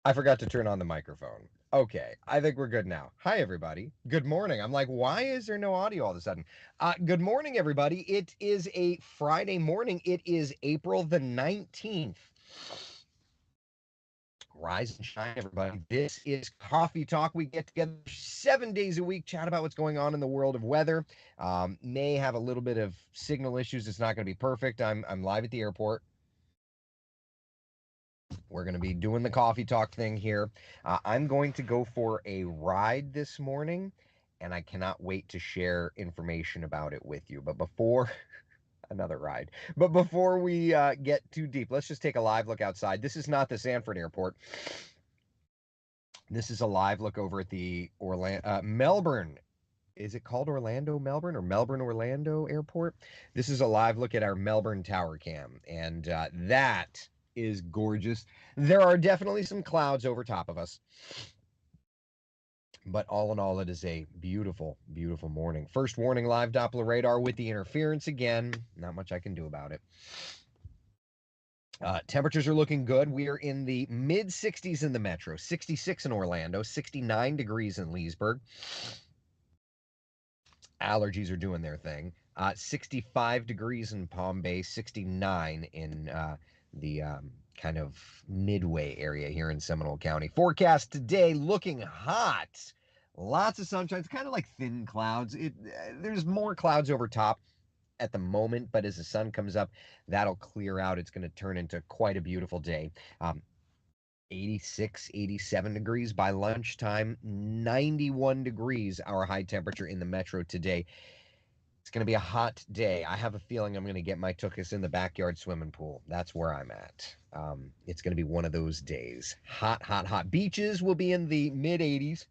I forgot to turn on the microphone. Okay, I think we're good now. Hi, everybody. Good morning. I'm like, why is there no audio all of a sudden? Good morning, everybody. It is a Friday morning. It is April the 19th. Rise and shine, everybody. This is Coffee Talk. We get together 7 days a week, chat about what's going on in the world of weather. May have a little bit of signal issues. It's not going to be perfect. I'm live at the airport. We're going to be doing the coffee talk thing here. I'm going to go for a ride this morning, and I cannot wait to share information about it with you. But before another ride, but before we get too deep, let's just take a live look outside. This is not the Sanford Airport. This is a live look over at the Melbourne. Is it called Orlando Melbourne or Melbourne Orlando Airport? This is a live look at our Melbourne Tower Cam, and that is gorgeous. There are definitely some clouds over top of us, but all in all, it is a beautiful, beautiful morning. First warning, live Doppler radar with the interference again. Not much I can do about it. Temperatures are looking good. We are in the mid 60s in the metro, 66 in Orlando, 69 degrees in Leesburg. Allergies are doing their thing. 65 degrees in Palm Bay, 69 in the kind of midway area here in Seminole County. Forecast today looking hot. Lots of sunshine. It's kind of like thin clouds. There's more clouds over top at the moment, but as the sun comes up, that'll clear out. It's going to turn into quite a beautiful day. 86, 87 degrees by lunchtime, 91 degrees our high temperature in the metro today. It's going to be a hot day. I have a feeling I'm going to get my tuchus in the backyard swimming pool. That's where I'm at. It's going to be one of those days. Hot, hot, hot. Beaches will be in the mid 80s.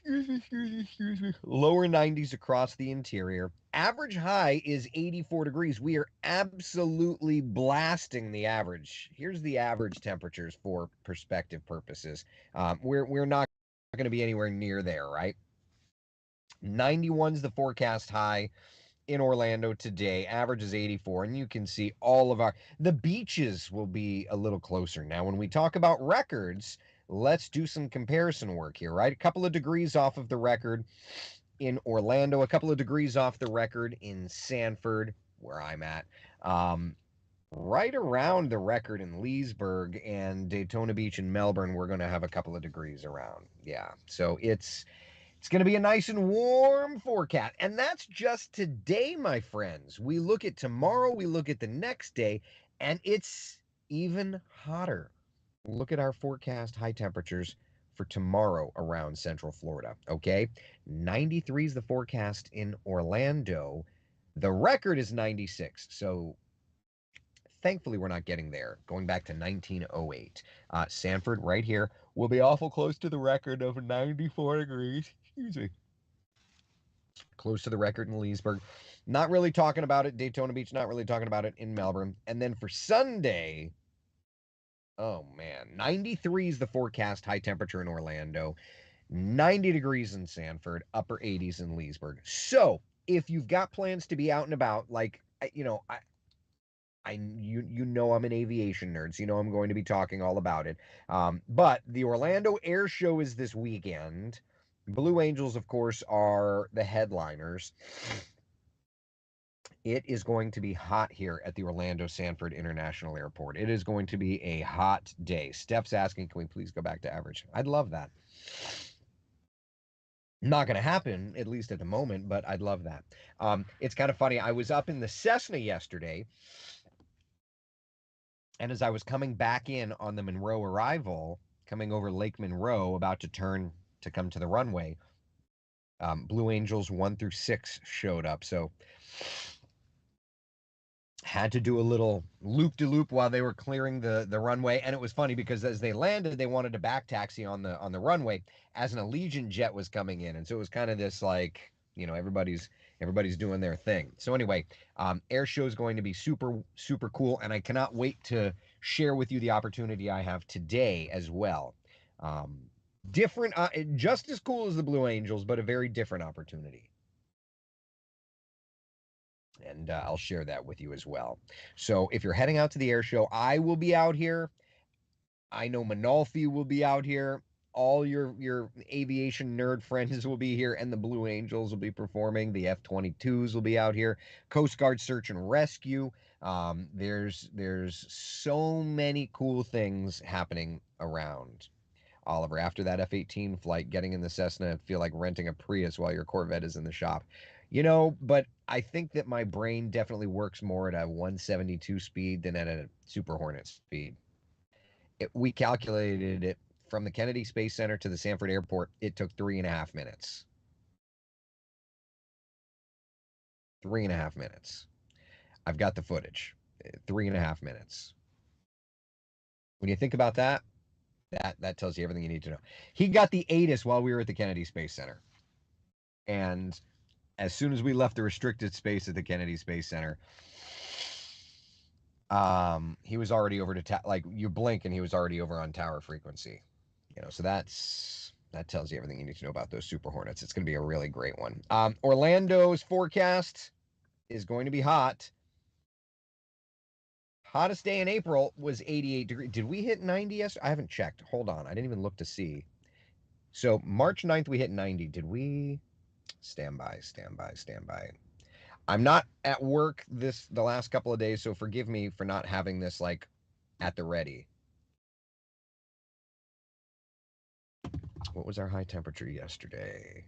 Excuse me. Lower 90s across the interior. Average high is 84 degrees. We are absolutely blasting the average. Here's the average temperatures for perspective purposes. We're not going to be anywhere near there, right? 91's the forecast high in Orlando today. Average is 84, and you can see all of the beaches will be a little closer. Now, when we talk about records, let's do some comparison work here, right? A couple of degrees off of the record in Orlando, a couple of degrees off the record in Sanford, where I'm at. Right around the record in Leesburg and Daytona Beach and Melbourne, we're going to have a couple of degrees around. Yeah, so it's going to be a nice and warm forecast. And that's just today, my friends. We look at tomorrow, we look at the next day, and it's even hotter. Look at our forecast high temperatures for tomorrow around Central Florida. Okay, 93 is the forecast in Orlando. The record is 96. So thankfully, we're not getting there. Going back to 1908. Sanford, right here, will be awful close to the record of 94 degrees. Excuse me. Close to the record in Leesburg. Not really talking about it. Daytona Beach, not really talking about it in Melbourne. And then for Sunday, oh man, 93 is the forecast high temperature in Orlando, 90 degrees in Sanford, upper 80s in Leesburg. So if you've got plans to be out and about, like, you know I'm an aviation nerd, so you know I'm going to be talking all about it. But the Orlando Air Show is this weekend. Blue Angels, of course, are the headliners. It is going to be hot here at the Orlando Sanford International Airport. It is going to be a hot day. Steph's asking, can we please go back to average? I'd love that. Not going to happen, at least at the moment, but I'd love that. It's kind of funny. I was up in the Cessna yesterday, and as I was coming back in on the Monroe arrival, coming over Lake Monroe, about to turn to come to the runway, Blue Angels 1 through 6 showed up. So had to do a little loop-de-loop while they were clearing the runway. And it was funny because as they landed, they wanted to back taxi on the runway as an Allegiant jet was coming in. And so it was kind of this like, everybody's doing their thing. So anyway, air show is going to be super, super cool. And I cannot wait to share with you the opportunity I have today as well. Different, just as cool as the Blue Angels, but a very different opportunity. And I'll share that with you as well. So if you're heading out to the air show, I will be out here. I know Manalfi will be out here. All your aviation nerd friends will be here, and the Blue Angels will be performing. The F-22s will be out here. Coast Guard Search and Rescue. There's so many cool things happening around. Oliver, after that F-18 flight, getting in the Cessna, feel like renting a Prius while your Corvette is in the shop. But I think that my brain definitely works more at a 172 speed than at a Super Hornet speed. We calculated it from the Kennedy Space Center to the Sanford Airport. It took 3.5 minutes. 3.5 minutes. I've got the footage. 3.5 minutes. When you think about that, that tells you everything you need to know. He got the ATIS while we were at the Kennedy Space Center. And as soon as we left the restricted space at the Kennedy Space Center, he was already over to like you blink and he was already over on tower frequency. So that tells you everything you need to know about those Super Hornets. It's going to be a really great one. Orlando's forecast is going to be hot. Hottest day in April was 88 degrees. Did we hit 90 yesterday? I haven't checked. Hold on. I didn't even look to see. So March 9th, we hit 90. Did we? Stand by. I'm not at work the last couple of days, so forgive me for not having this like at the ready. What was our high temperature yesterday?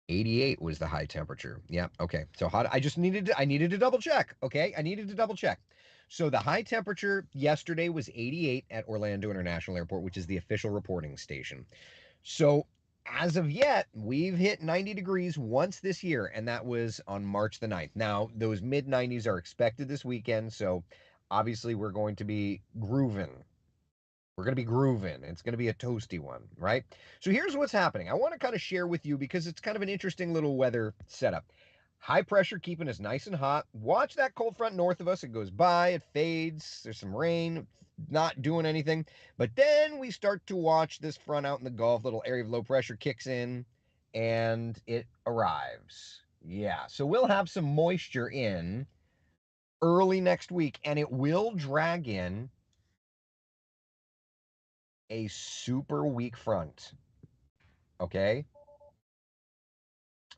88 was the high temperature. Yeah, okay. So hot. I needed to double check. Okay, I needed to double check. So the high temperature yesterday was 88 at Orlando International Airport, which is the official reporting station. So as of yet, we've hit 90 degrees once this year, and that was on March the 9th. Now, those mid 90s are expected this weekend, so obviously we're going to be grooving. We're going to be grooving. It's going to be a toasty one, right? So here's what's happening. I want to kind of share with you because it's kind of an interesting little weather setup. High pressure keeping us nice and hot. Watch that cold front north of us. It goes by, it fades, there's some rain, not doing anything. But then we start to watch this front out in the Gulf, little area of low pressure kicks in and it arrives. Yeah, so we'll have some moisture in early next week and it will drag in a super weak front. Okay?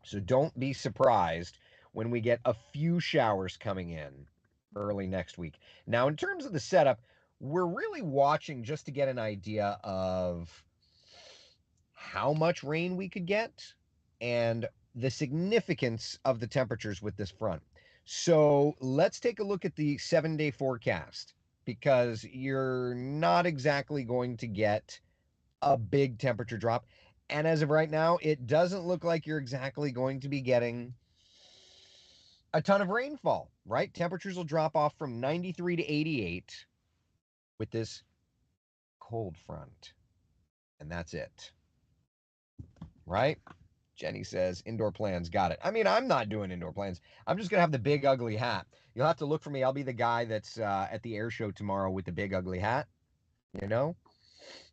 So don't be surprised when we get a few showers coming in early next week. Now, in terms of the setup, we're really watching just to get an idea of how much rain we could get and the significance of the temperatures with this front. So let's take a look at the 7-day forecast because you're not exactly going to get a big temperature drop. And as of right now, it doesn't look like you're exactly going to be getting a ton of rainfall, right? Temperatures will drop off from 93 to 88 with this cold front. And that's it. Right? Jenny says, indoor plans, got it. I mean, I'm not doing indoor plans. I'm just going to have the big ugly hat. You'll have to look for me. I'll be the guy that's at the air show tomorrow with the big ugly hat.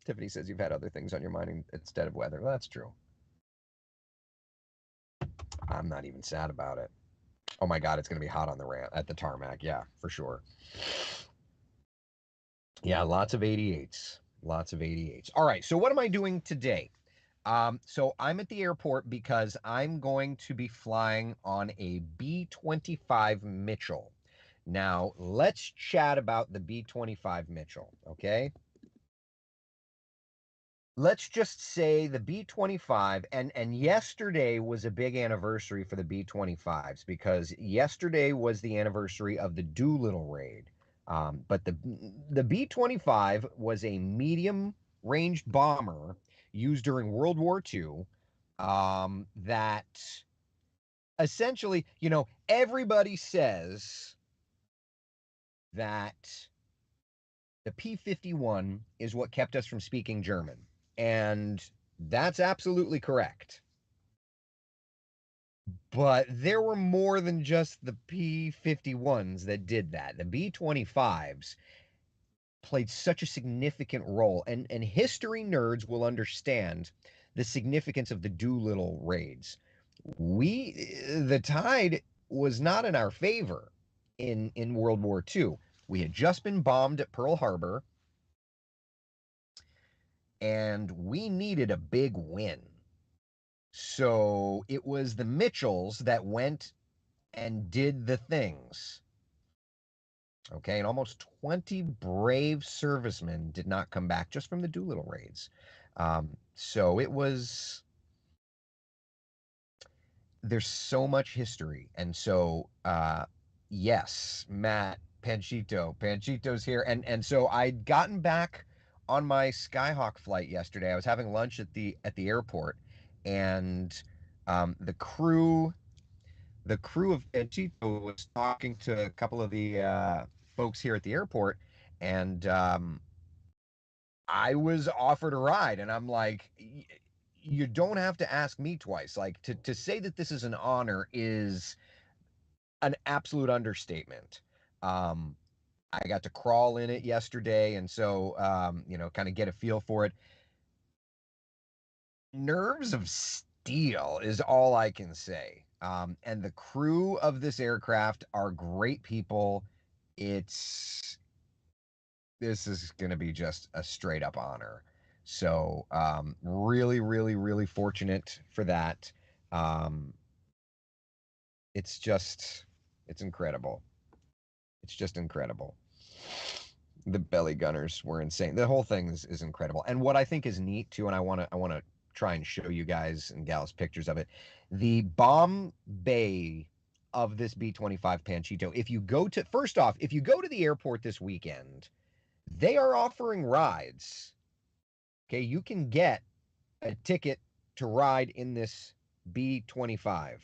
Tiffany says you've had other things on your mind instead of weather. Well, that's true. I'm not even sad about it. Oh my God, it's going to be hot on the ramp at the tarmac. Yeah, for sure. Yeah, lots of 88s. Lots of 88s. All right, so what am I doing today? So I'm at the airport because I'm going to be flying on a B-25 Mitchell. Now, let's chat about the B-25 Mitchell, okay? Let's just say the B-25, and yesterday was a big anniversary for the B-25s because yesterday was the anniversary of the Doolittle raid. But the B-25 was a medium-ranged bomber used during World War II that essentially, everybody says that the P-51 is what kept us from speaking German. And that's absolutely correct. But there were more than just the P-51s that did that. The B-25s played such a significant role, and history nerds will understand the significance of the Doolittle raids. The tide was not in our favor in World War II. We had just been bombed at Pearl Harbor. and we needed a big win. So it was the Mitchells that went and did the things. Okay, and almost 20 brave servicemen did not come back just from the Doolittle raids. So it was, there's so much history. And so, yes, Matt, Panchito's here. And so I'd gotten back on my Skyhawk flight yesterday. I was having lunch at the airport, and the crew of Panchito was talking to a couple of the folks here at the airport, and I was offered a ride, and I'm like, you don't have to ask me twice. Like, to say that this is an honor is an absolute understatement. Um, I got to crawl in it yesterday, and so kind of get a feel for it. Nerves of steel is all I can say. And the crew of this aircraft are great people. It's This is going to be just a straight up honor. So really, really, really fortunate for that. Um, it's incredible. It's just incredible. The belly gunners were insane. The whole thing is incredible. And what I think is neat too, and I want to try and show you guys and gals pictures of it. The bomb bay of this B-25 Panchito. If you go to First off, if you go to the airport this weekend, they are offering rides. Okay, you can get a ticket to ride in this B-25.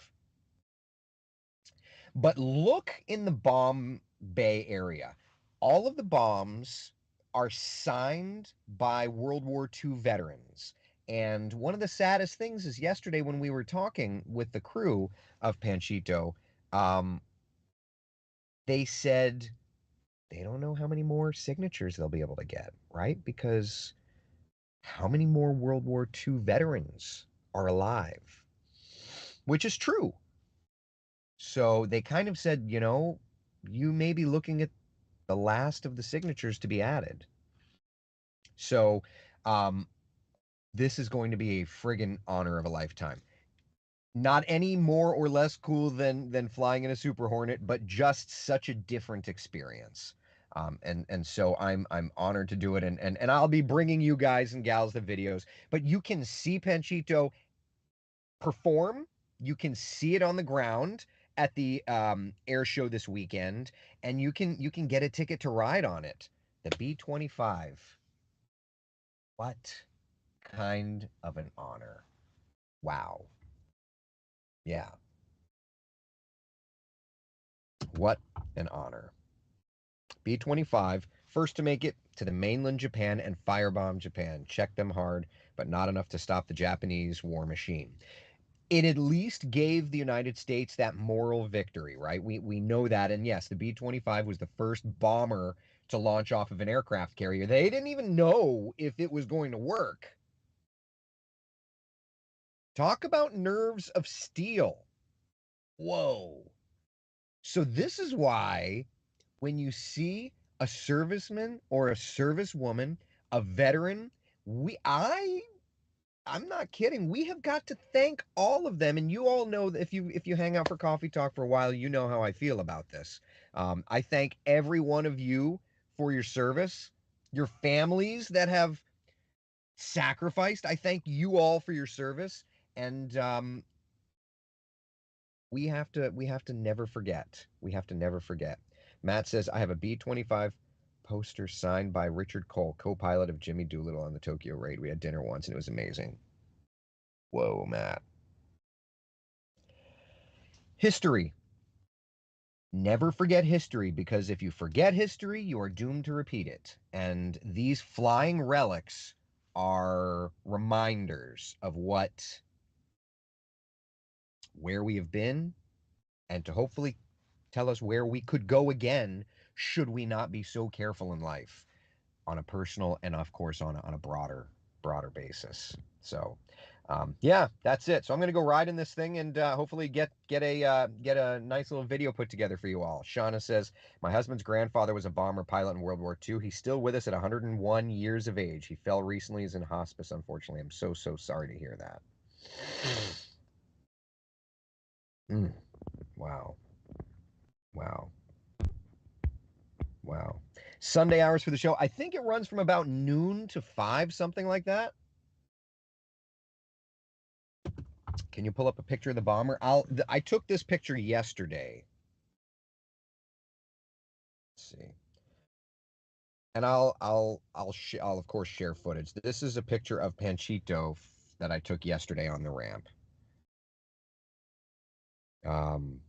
But look in the bomb bay area. All of the bombs are signed by World War II veterans. And one of the saddest things is yesterday when we were talking with the crew of Panchito, um, they said they don't know how many more signatures they'll be able to get, right? Because how many more World War II veterans are alive? Which is true. So they kind of said, you may be looking at the last of the signatures to be added. So um, this is going to be a friggin' honor of a lifetime. Not any more or less cool than flying in a Super Hornet, but just such a different experience. And so I'm honored to do it, and I'll be bringing you guys and gals the videos. But you can see Panchito perform. You can see it on the ground at the air show this weekend, and you can get a ticket to ride on it. The B-25. What kind of an honor? Wow. Yeah. What an honor. B-25, first to make it to the mainland Japan and firebomb Japan. Check them hard, but not enough to stop the Japanese war machine. It at least gave the United States that moral victory, right? We know that. And yes, the B-25 was the first bomber to launch off of an aircraft carrier. They didn't even know if it was going to work. Talk about nerves of steel. Whoa. So this is why when you see a serviceman or a servicewoman, a veteran, I'm not kidding. We have got to thank all of them, and you all know that if you hang out for coffee talk for a while, you know how I feel about this. I thank every one of you for your service, your families that have sacrificed. I thank you all for your service, and we have to never forget. We have to never forget. Matt says I have a B-25 poster signed by Richard Cole, co-pilot of Jimmy Doolittle on the Tokyo raid. We had dinner once and it was amazing. Whoa, Matt. History. Never forget history, because if you forget history, you are doomed to repeat it. And these flying relics are reminders of where we have been, and to hopefully tell us where we could go again should we not be so careful in life on a personal and of course on a broader basis. So Yeah, that's it. So I'm gonna go ride in this thing and hopefully get a nice little video put together for you all. Shauna says my husband's grandfather was a bomber pilot in World War II. He's still with us at 101 years of age. He fell recently. He's in hospice. Unfortunately, I'm so sorry to hear that. Mm, wow, wow, wow. Sunday hours for the show. I think it runs from about noon to 5, something like that. Can you pull up a picture of the bomber? I took this picture yesterday. Let's see. And I'll of course share footage. This is a picture of Panchito that I took yesterday on the ramp. Um,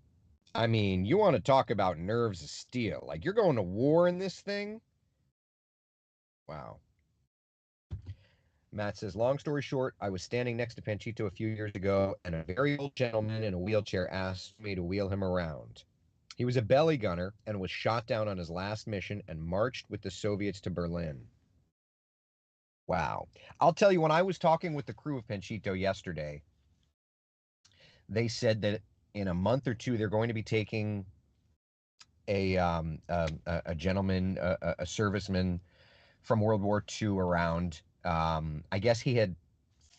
I mean, you want to talk about nerves of steel. Like you're going to war in this thing? Wow. Matt says, long story short, I was standing next to Panchito a few years ago, and a very old gentleman in a wheelchair asked me to wheel him around. He was a belly gunner and was shot down on his last mission and marched with the Soviets to Berlin. Wow. I'll tell you, when I was talking with the crew of Panchito yesterday, they said that in a month or two, they're going to be taking a gentleman, a serviceman from World War II around. I guess he had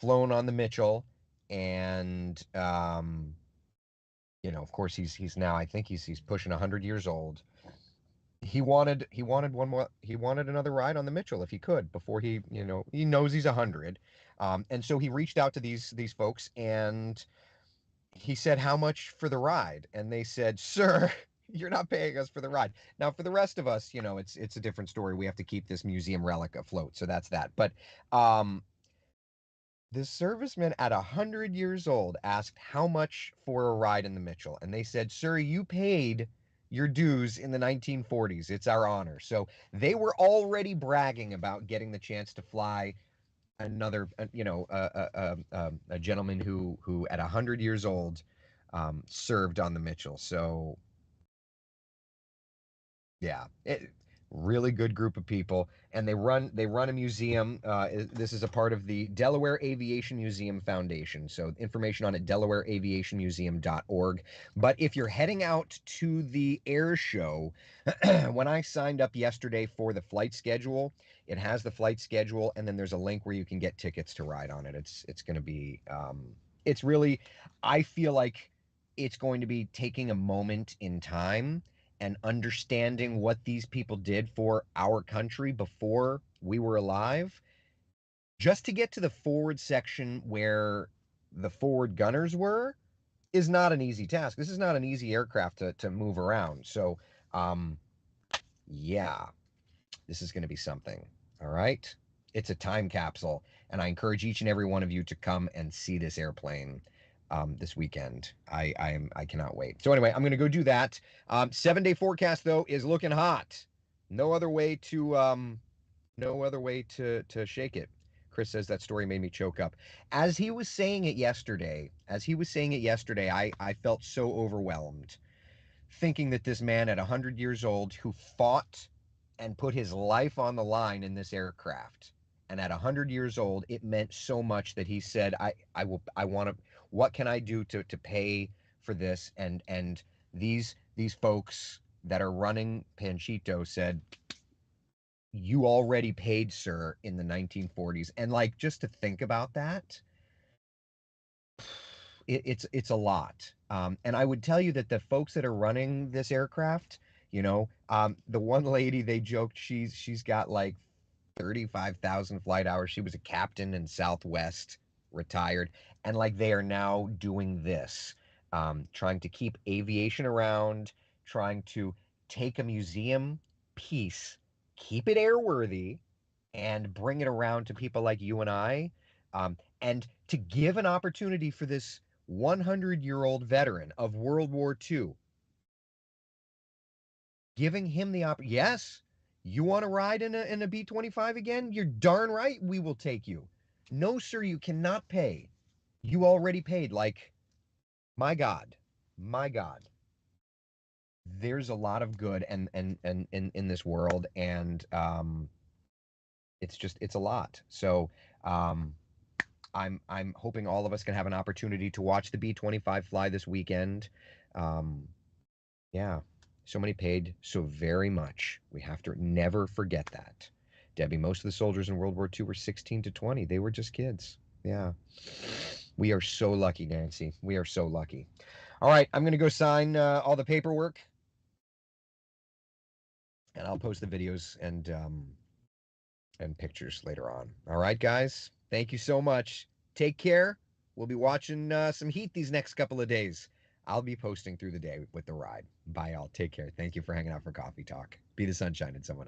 flown on the Mitchell, and of course, he's now, I think he's pushing 100 years old. He wanted one more. He wanted another ride on the Mitchell if he could before he knows he's 100, and so he reached out to these folks, and he said, how much for the ride? And they said, sir, you're not paying us for the ride. Now, for the rest of us, it's a different story. We have to keep this museum relic afloat. So that's that. But the serviceman at 100 years old asked how much for a ride in the Mitchell. And they said, sir, you paid your dues in the 1940s. It's our honor. So they were already bragging about getting the chance to fly another, a gentleman who at 100 years old served on the Mitchell. So yeah, really good group of people, and they run a museum. This is a part of the Delaware Aviation Museum Foundation. So information on it, delawareaviationmuseum.org. But if you're heading out to the air show, when I signed up yesterday for the flight schedule, it has the flight schedule, and then there's a link where you can get tickets to ride on it. It's going to be it's really, I feel like it's going to be taking a moment in time and understanding what these people did for our country before we were alive, just to get to the forward section where the forward gunners were, is not an easy task. This is not an easy aircraft to move around. So, yeah, this is going to be something. All right. It's a time capsule. And I encourage each and every one of you to come and see this airplane this weekend. I cannot wait. So anyway, I'm going to go do that. 7-day forecast, though, is looking hot. No other way to shake it. Chris says that story made me choke up. As he was saying it yesterday, I felt so overwhelmed, thinking that this man at 100 years old who fought and put his life on the line in this aircraft, and at 100 years old, it meant so much that he said, I want to, what can I do to pay for this? And these folks that are running Panchito said, you already paid, sir, in the 1940s. And like, just to think about that, it's a lot. And I would tell you that the folks that are running this aircraft, the one lady, they joked she's got like 35,000 flight hours. She was a captain in Southwest, retired, and like they are now doing this, trying to keep aviation around, trying to take a museum piece, keep it airworthy, and bring it around to people like you and I, and to give an opportunity for this 100-year-old veteran of World War II, giving him the opportunity. Yes, you want to ride in a B-25 again? You're darn right we will take you. No, sir, you cannot pay. You already paid. Like, my God, my God. There's a lot of good and in this world, and it's a lot. So I'm hoping all of us can have an opportunity to watch the B-25 fly this weekend. Yeah, so many paid so very much. We have to never forget that. Debbie, most of the soldiers in World War II were 16 to 20. They were just kids. Yeah. We are so lucky, Nancy. We are so lucky. All right, I'm going to go sign all the paperwork, and I'll post the videos and pictures later on. All right, guys. Thank you so much. Take care. We'll be watching some heat these next couple of days. I'll be posting through the day with the ride. Bye, all. Take care. Thank you for hanging out for Coffee Talk. Be the sunshine in someone.